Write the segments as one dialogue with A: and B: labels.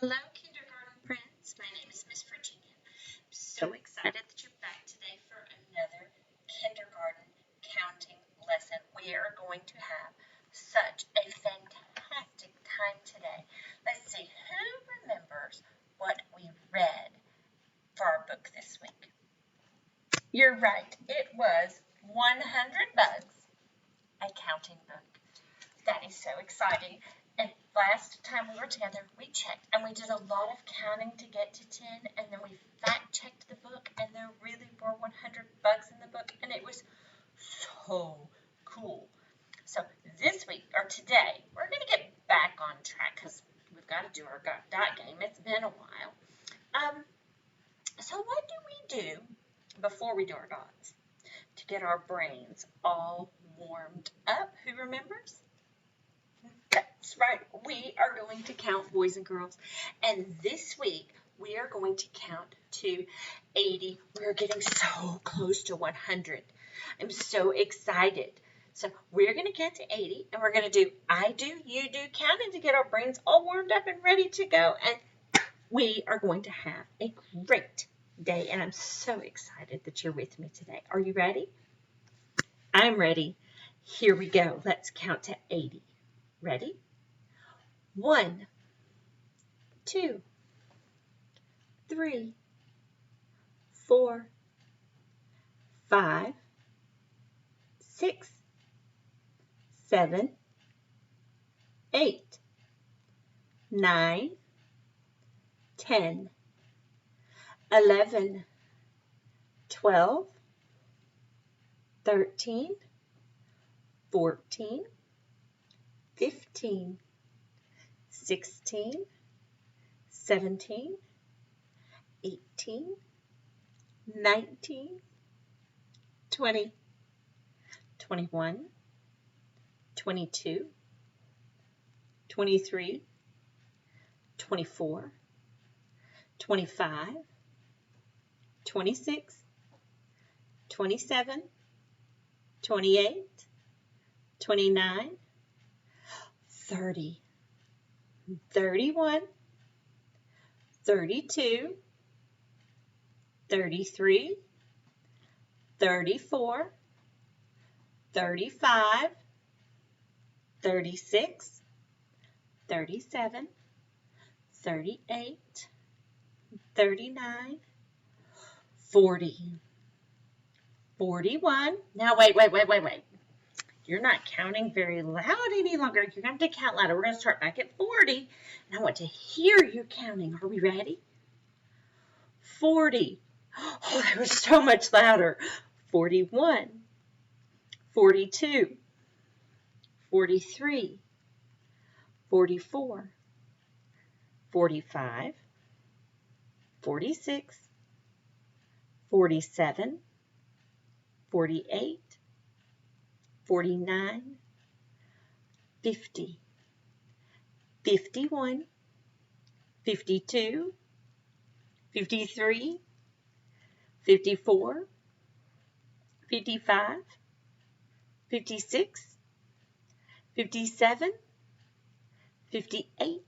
A: Hello, kindergarten friends. My name is Miss Virginia. I'm so excited that you're back today for another kindergarten counting lesson. We are going to have such a fantastic time today. Let's see, who remembers what we read for our book this week? You're right. It was 100 Bugs, a counting book. That is so exciting. And last time we were together, we checked, and we did a lot of counting to get to 10, and then we fact-checked the book, and there really were 100 bugs in the book, and it was so cool. So this week, or today, we're going to get back on track, because we've got to do our dot game. It's been a while. So what do we do before we do our dots to get our brains all warmed up? Who remembers? That's right. We are going to count, boys and girls. And this week, we are going to count to 80. We're getting so close to 100. I'm so excited. So we're going to count to 80, and we're going to do I do, you do, counting to get our brains all warmed up and ready to go. And we are going to have a great day. And I'm so excited that you're with me today. Are you ready? I'm ready. Here we go. Let's count to 80. Ready? 1, 2, 3, 4, 5, 6, 7, 8, 9, 10, 11, 12, 13, 14, 15, 16, 17, 18, 19, 20, 21, 22, 23, 24, 25, 26, 27, 28, 29, 30, 31, 32, 33, 34, 35, 36, 37, 38, 39, 40, 41. Now wait. You're not counting very loud any longer. You're going to have to count louder. We're going to start back at 40. And I want to hear you counting. Are we ready? 40. Oh, that was so much louder. 41. 42. 43. 44. 45. 46. 47. 48. 49, 50, 51, 52, 53, 54, 55, 56, 57, 58,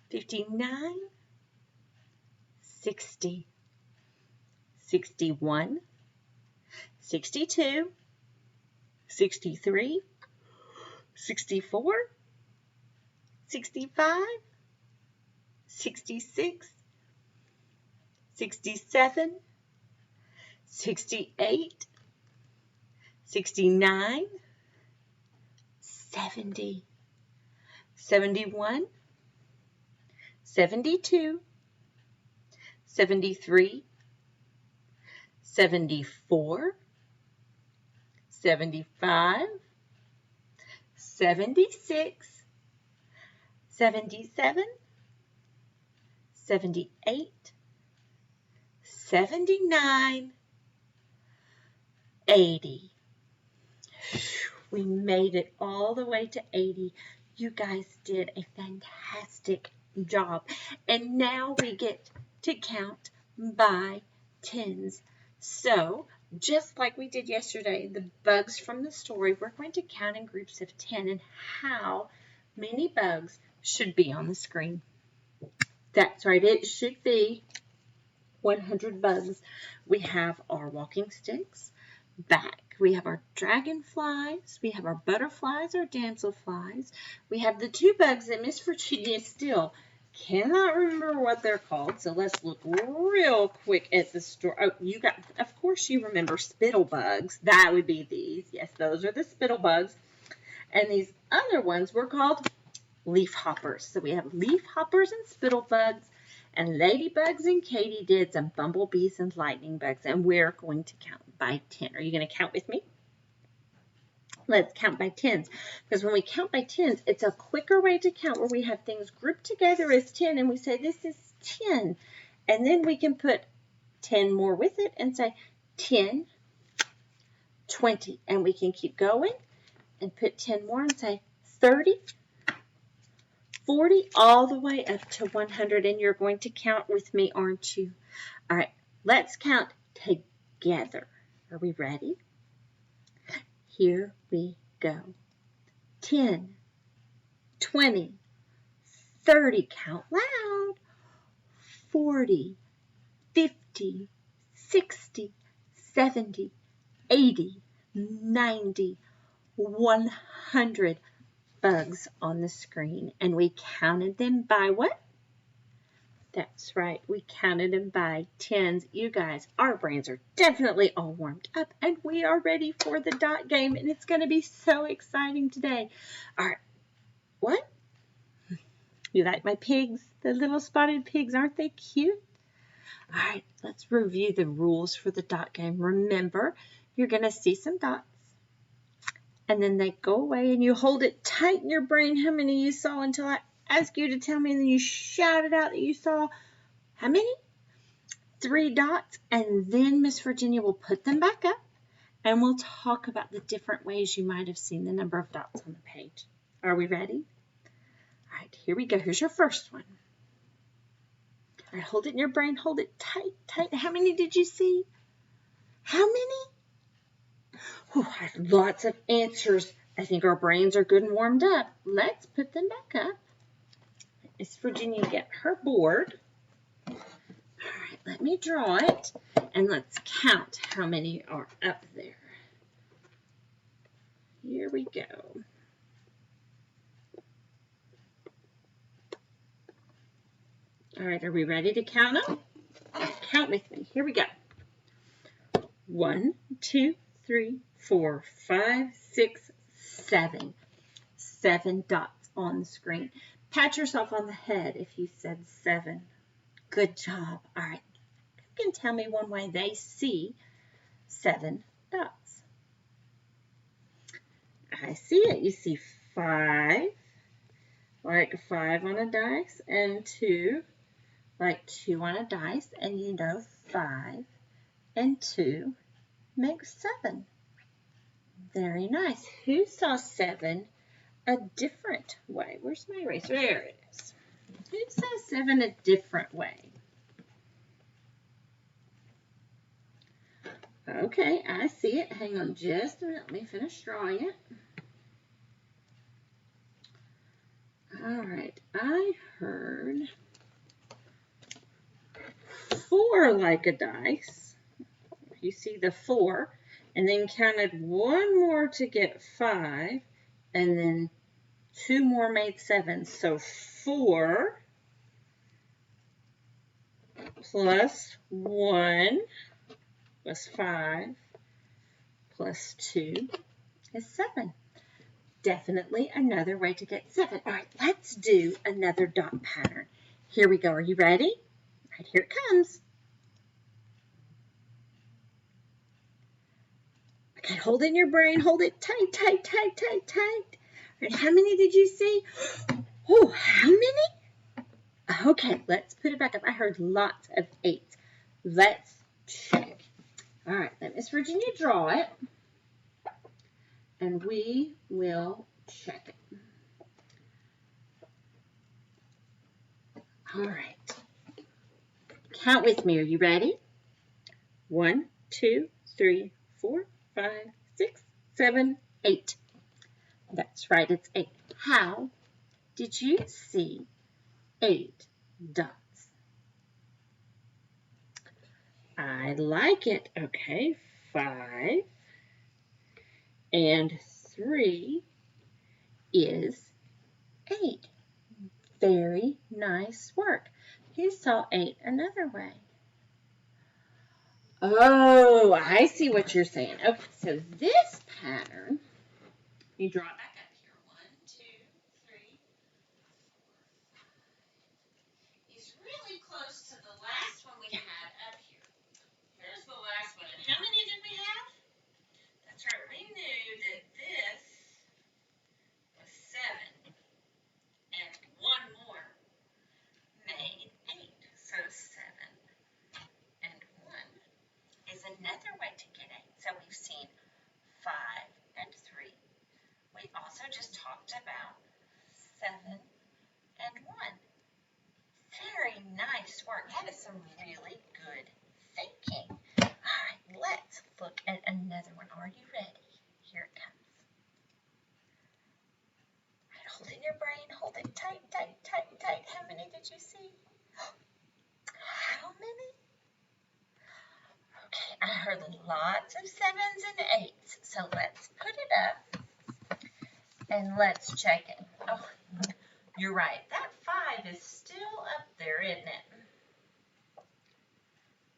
A: 59, 60, 61, 62, 63, 64, 65, 66, 67, 68, 69, 70, 71, 72, 73, 74, 75, 76, 77, 78, 79, 80. We made it all the way to 80. You guys did a fantastic job. And now we get to count by tens. So, just like we did yesterday, the bugs from the story, we're going to count in groups of 10 and how many bugs should be on the screen. That's right, it should be 100 bugs. We have our walking sticks back. We have our dragonflies. We have our butterflies, our damselflies. We have the 2 bugs that Miss Virginia still cannot remember what they're called. So let's look real quick at the store. Oh, you got, of course you remember spittle bugs. That would be these. Yes, those are the spittle bugs. And these other ones were called leaf hoppers. So we have leaf hoppers and spittle bugs, and ladybugs and katydids and bumblebees and lightning bugs. And we're going to count by 10. Are you going to count with me? Let's count by tens, because when we count by tens, it's a quicker way to count where we have things grouped together as 10, and we say this is 10. And then we can put 10 more with it and say 10, 20. And we can keep going and put 10 more and say 30, 40, all the way up to 100. And you're going to count with me, aren't you? All right, let's count together. Are we ready? Here we go. 10, 20, 30, count loud. 40, 50, 60, 70, 80, 90, 100 bugs on the screen. And we counted them by what? That's right, we counted them by tens. You guys, our brains are definitely all warmed up, and we are ready for the dot game, and it's going to be so exciting today. All right, what? You like my pigs? The little spotted pigs, aren't they cute? All right, let's review the rules for the dot game. Remember, you're going to see some dots, and then they go away, and you hold it tight in your brain how many you saw until I ask you to tell me, and then you shout it out that you saw how many? 3 dots, and then Miss Virginia will put them back up, and we'll talk about the different ways you might have seen the number of dots on the page. Are we ready? All right, here we go. Here's your first one. All right, hold it in your brain. Hold it tight, tight. How many did you see? How many? Oh, I have lots of answers. I think our brains are good and warmed up. Let's put them back up. Miss Virginia get her board. All right, let me draw it, and let's count how many are up there. Here we go. All right, are we ready to count them? Count with me. Here we go. 1, 2, 3, 4, 5, 6, 7. 7 dots on the screen. Pat yourself on the head if you said 7. Good job. All right. You can tell me one way they see 7 dots. I see it. You see 5, like 5 on a dice, and 2, like 2 on a dice, and you know 5 and 2 makes 7. Very nice. Who saw 7 a different way? Where's my eraser? There it is. Who saw 7 a different way? Okay, I see it. Hang on just a minute. Let me finish drawing it. All right, I heard 4 like a dice. You see the 4, and then counted 1 more to get 5, and then 2 more made 7. So 4 plus 1 plus 5 plus 2 is 7. Definitely another way to get 7. All right, let's do another dot pattern. Here we go. Are you ready? All right, here it comes. Okay, hold it in your brain. Hold it tight, tight, tight, tight, tight. All right, how many did you see? Oh, how many? Okay, let's put it back up. I heard lots of 8. Let's check. All right, let Miss Virginia draw it, and we will check it. All right. Count with me. Are you ready? 1, 2, 3, 4, 5, 6, 7, 8. That's right, it's 8. How did you see 8 dots I like it. Okay, 5 and 3 is 8. Very nice work. Who saw 8 another way? Oh, I see what you're saying. Okay, so this pattern, you draw it back up here. 1, 2, 3, 4, 5. It's really close to the last one we had up here. Here's the last one. And how many did we have? That's right. We knew that this was 7 and one more made 8. So 7 and 1 is another way to get 8. So we've seen 5 and 3. We also just talked about 7 and 1. Very nice work. That is some really good thinking. All right, let's look at another one. Are you ready? Here it comes. All right, hold in your brain. Hold it tight, tight, tight, tight. How many did you see? How many? Okay, I heard lots of 7s and 8s. So let's put it up and let's check it. Oh, you're right. That 5 is still up there, isn't it?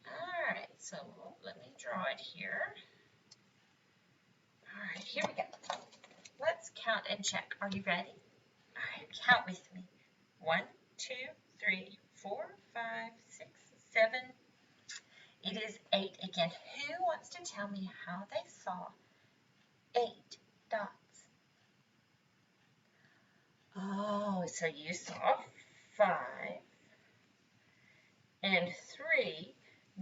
A: All right, so let me draw it here. All right, here we go. Let's count and check. Are you ready? All right, count with me. 1, 2, 3, 4, 5, 6, 7. It is 8 again. Who wants to tell me how they saw 8 dots? Oh, so you saw 5 and 3,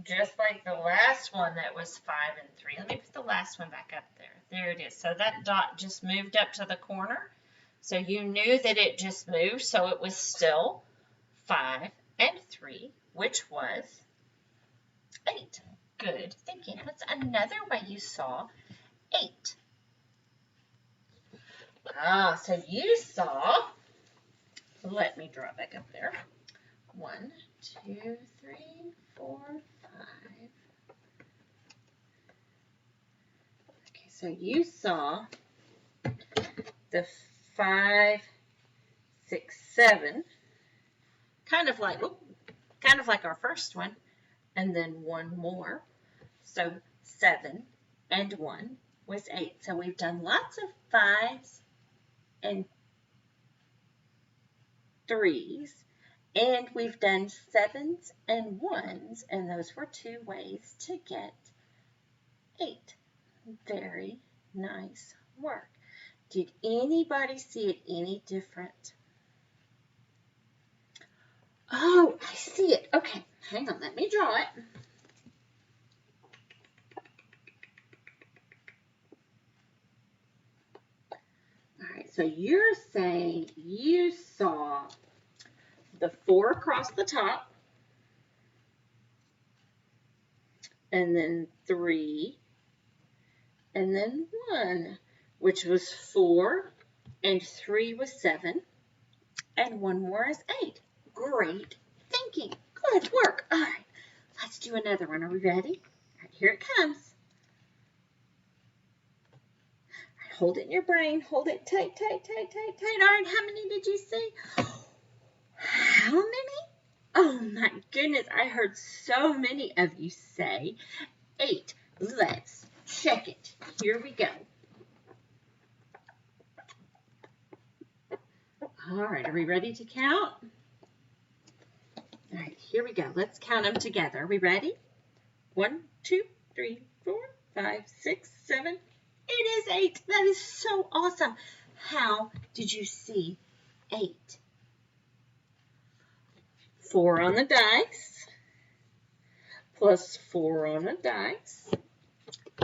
A: just like the last one that was 5 and 3. Let me put the last one back up there. There it is. So that dot just moved up to the corner. So you knew that it just moved, so it was still 5 and 3, which was 8. Good thinking. What's another way you saw 8? So you saw, let me draw it back up there. 1, 2, 3, 4, 5. Okay, so you saw the 5, 6, 7, kind of like our first one, and then one more. So 7 and 1 was 8. So we've done lots of 5s and 3s, and we've done 7s and 1s, and those were 2 ways to get 8. Very nice work. Did anybody see it any different? Oh, I see it. Okay, hang on, let me draw it. All right, so you're saying you saw the 4 across the top, and then 3, and then 1, which was 4, and 3 was 7, and 1 more is 8. Great thinking. Good work. All right, let's do another one. Are we ready? All right, here it comes. All right, hold it in your brain. Hold it tight, tight, tight, tight, tight. All right, how many did you see? How many? Oh my goodness, I heard so many of you say 8. Let's check it. Here we go. All right, are we ready to count? All right, here we go. Let's count them together. Are we ready? 1, 2, 3, 4, 5, 6, 7. It is 8. That is so awesome. How did you see 8? 4 on the dice, plus 4 on a dice.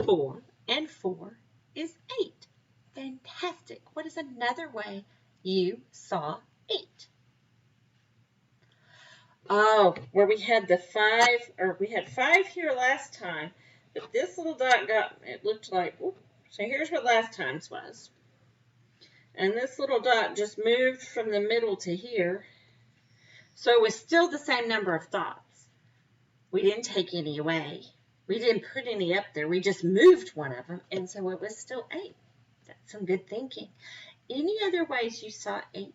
A: 4 and 4 is 8. Fantastic. What is another way you saw 8? Oh, where we had the 5, or we had 5 here last time, but this little dot it looked like, so here's what last time's was. And this little dot just moved from the middle to here. So it was still the same number of dots. We didn't take any away. We didn't put any up there. We just moved one of them, and so it was still 8. That's some good thinking. Any other ways you saw 8?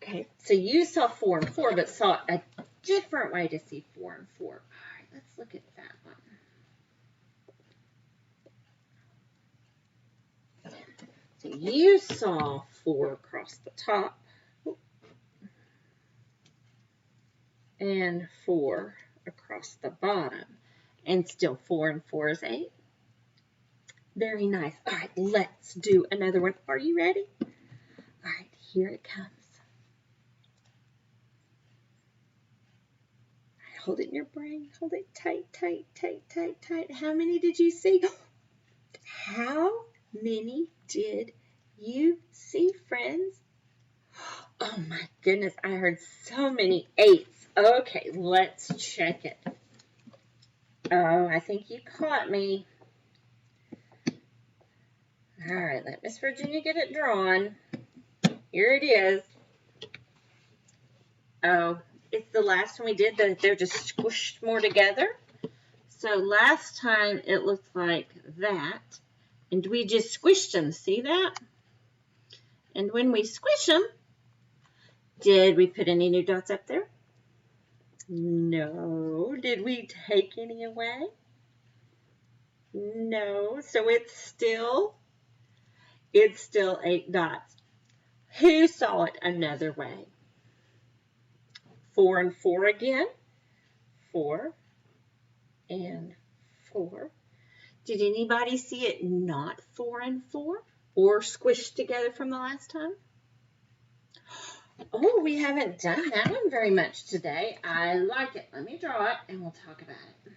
A: Okay, so you saw 4 and 4, but saw a different way to see 4 and 4. All right, let's look at that one. So you saw 4 across the top and 4 across the bottom, and still 4 and 4 is 8. Very nice. All right, let's do another one. Are you ready? All right, here it comes. All right, hold it in your brain. Hold it tight, tight, tight, tight, tight. How many did you see? How many did you see, friends? Oh my goodness, I heard so many 8s. Okay, let's check it. Oh, I think you caught me. All right, let Miss Virginia get it drawn. Here it is. Oh, it's the last one we did. They're just squished more together. So last time it looked like that. And we just squished them. See that? And when we squish them, did we put any new dots up there? No. Did we take any away? No. So it's still 8 dots. Who saw it another way? 4 and 4 again. 4 and 4. Did anybody see it not 4 and 4 or squished together from the last time? Oh, we haven't done that one very much today. I like it. Let me draw it and we'll talk about it.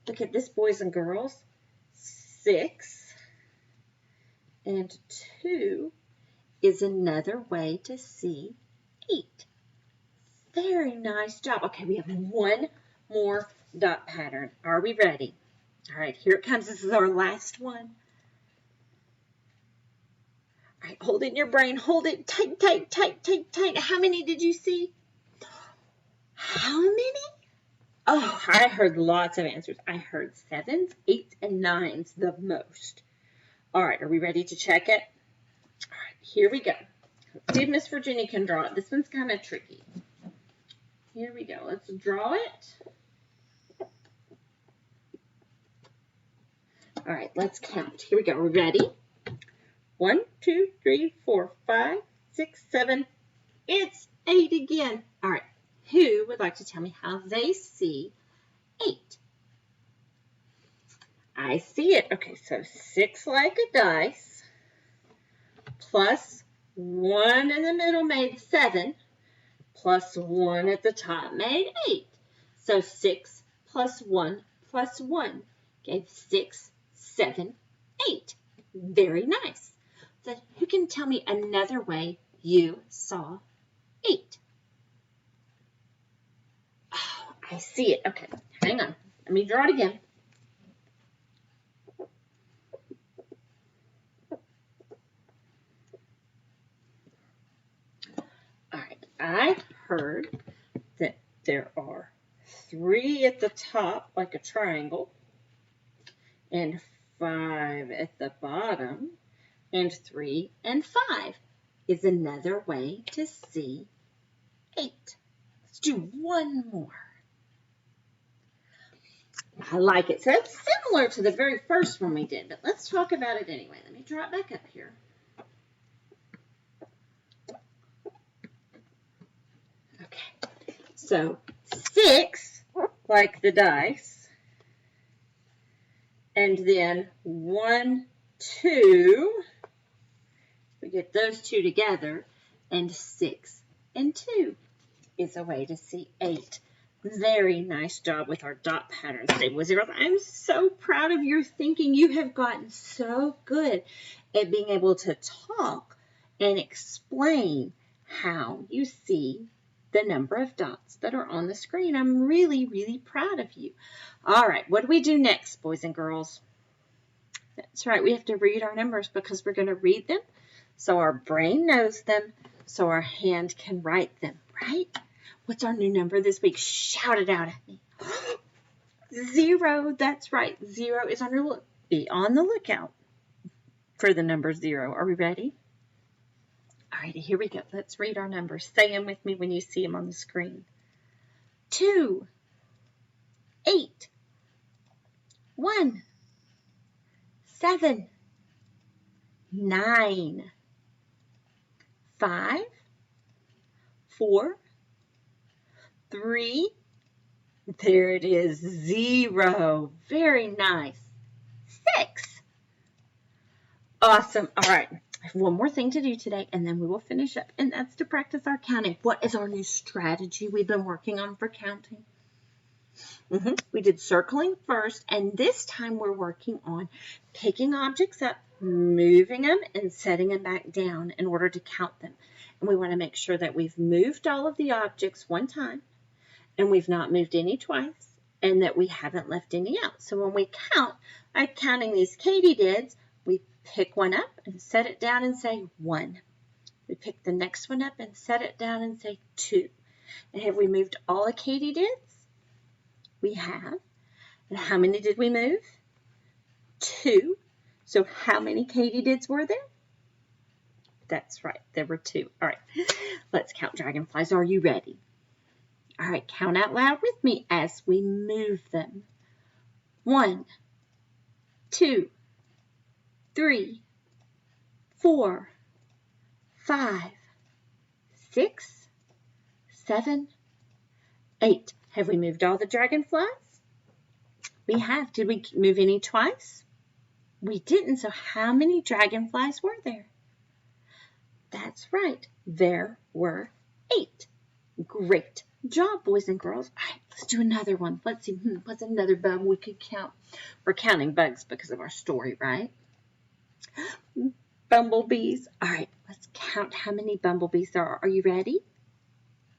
A: Look at this, boys and girls. 6 and 2 is another way to see 8. Very nice job. Okay, we have one more dot pattern. Are we ready? All right, here it comes. This is our last one. All right, hold it in your brain. Hold it tight, tight, tight, tight, tight. How many did you see? How many? Oh, I heard lots of answers. I heard 7s, 8s, and 9s the most. All right, are we ready to check it? All right, here we go. Let's see if Miss Virginia can draw it. This one's kind of tricky. Here we go. Let's draw it. All right, let's count. Here we go. Are we ready? 1, 2, 3, 4, 5, 6, 7. It's 8 again. All right. Who would like to tell me how they see 8? I see it. Okay, so 6 like a dice plus 1 in the middle made 7 plus 1 at the top made 8. So 6 plus 1 plus 1 gave 6, 7, 8. Very nice. So who can tell me another way you saw 8? Oh, I see it. Okay, hang on. Let me draw it again. All right, I heard that there are 3 at the top, like a triangle, and 5 at the bottom, and 3 and 5 is another way to see 8. Let's do one more. I like it. So it's similar to the very first one we did, but let's talk about it anyway. Let me draw it back up here. Okay, so 6, like the dice, and then 1, 2, we get those two together, and 6 and 2 is a way to see 8. Very nice job with our dot patterns today, boys and girls. I'm so proud of your thinking. You have gotten so good at being able to talk and explain how you see the number of dots that are on the screen. I'm really, really proud of you. All right, what do we do next, boys and girls? That's right, we have to read our numbers because we're going to read them so our brain knows them, so our hand can write them, right? What's our new number this week? Shout it out at me. 0. That's right. 0 is on your look. Be on the lookout for the number 0. Are we ready? All right, here we go. Let's read our numbers. Say them with me when you see them on the screen. 2, 8, 1, 7, 9, 5, 4, 3, there it is, 0. Very nice. 6. Awesome. All right. I have one more thing to do today, and then we will finish up, and that's to practice our counting. What is our new strategy we've been working on for counting? We did circling first, and this time we're working on picking objects up, moving them, and setting them back down in order to count them. And we want to make sure that we've moved all of the objects one time, and we've not moved any twice, and that we haven't left any out. So when we count, like counting these katydids, we pick one up and set it down and say 1. We pick the next one up and set it down and say 2. And have we moved all the katydids? We have. And how many did we move? 2. So how many katydids were there? That's right, there were 2. All right, let's count dragonflies. Are you ready? All right, count out loud with me as we move them. 1, 2, 3, 4, 5, 6, 7, 8. Have we moved all the dragonflies? We have. Did we move any twice? We didn't. So how many dragonflies were there? That's right. There were 8. Great job, boys and girls. All right, let's do another one. Let's see. What's another bug we could count? We're counting bugs because of our story, right? Bumblebees. All right, let's count how many bumblebees there are. Are you ready?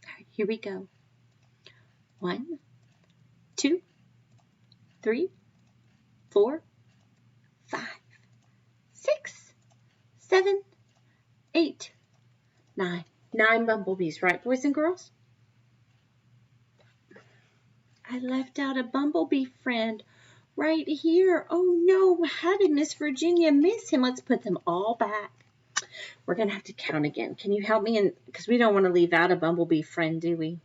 A: All right, here we go. 1, 2, 3, 4, 5, 6, 7, 8, 9. 9 bumblebees, right, boys and girls? I left out a bumblebee friend right here. Oh no, how did Miss Virginia miss him? Let's put them all back. We're going to have to count again. Can you help me? Because we don't want to leave out a bumblebee friend, do we?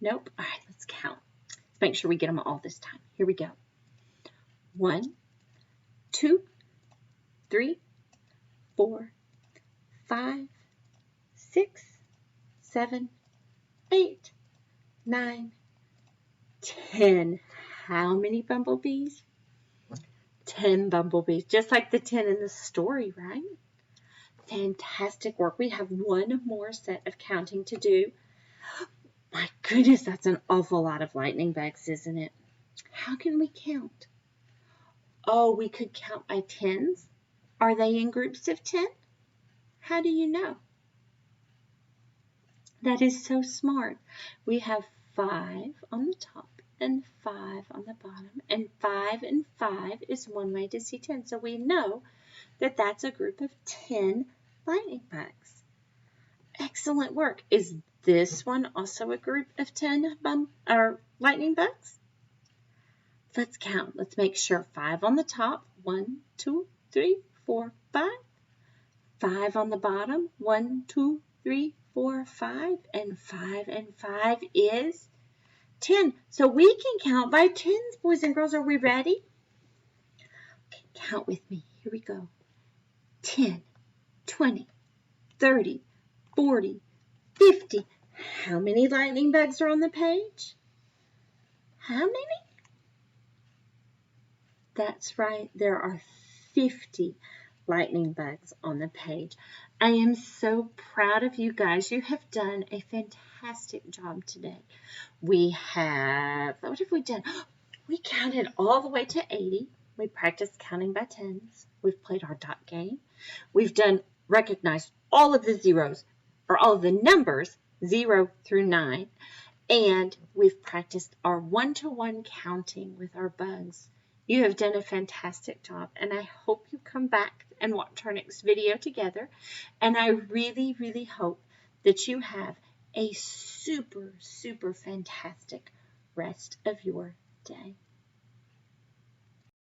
A: Nope. All right, let's count. Let's make sure we get them all this time. Here we go. 1, 2, 3, 4, 5, 6, 7, 8, 9, 10. How many bumblebees? 10 bumblebees, just like the 10 in the story, right? Fantastic work. We have one more set of counting to do. My goodness, that's an awful lot of lightning bugs, isn't it? How can we count? Oh, we could count by tens. Are they in groups of 10? How do you know? That is so smart. We have 5 on the top and 5 on the bottom, and 5 and 5 is one way to see 10. So we know that that's a group of 10 lightning bugs. Excellent work. Is this one also a group of 10 lightning bugs? Let's count. Let's make sure. 5 on the top. 1, 2, 3, 4, 5. 5 on the bottom. 1, 2, 3, 4, 5. And 5 is 10. So we can count by tens, boys and girls. Are we ready? Okay, count with me. Here we go. 10, 20, 30, 40, 50. How many lightning bugs are on the page? How many? That's right. There are 50 lightning bugs on the page. I am so proud of you guys. You have done a fantastic job today. We have, what have we done? We counted all the way to 80. We practiced counting by tens. We've played our dot game. We've recognized all of the zeros, or all of the numbers, 0 through 9. And we've practiced our one-to-one counting with our bugs. You have done a fantastic job, and I hope you come back and watch our next video together. And I really, really hope that you have a super, super fantastic rest of your day.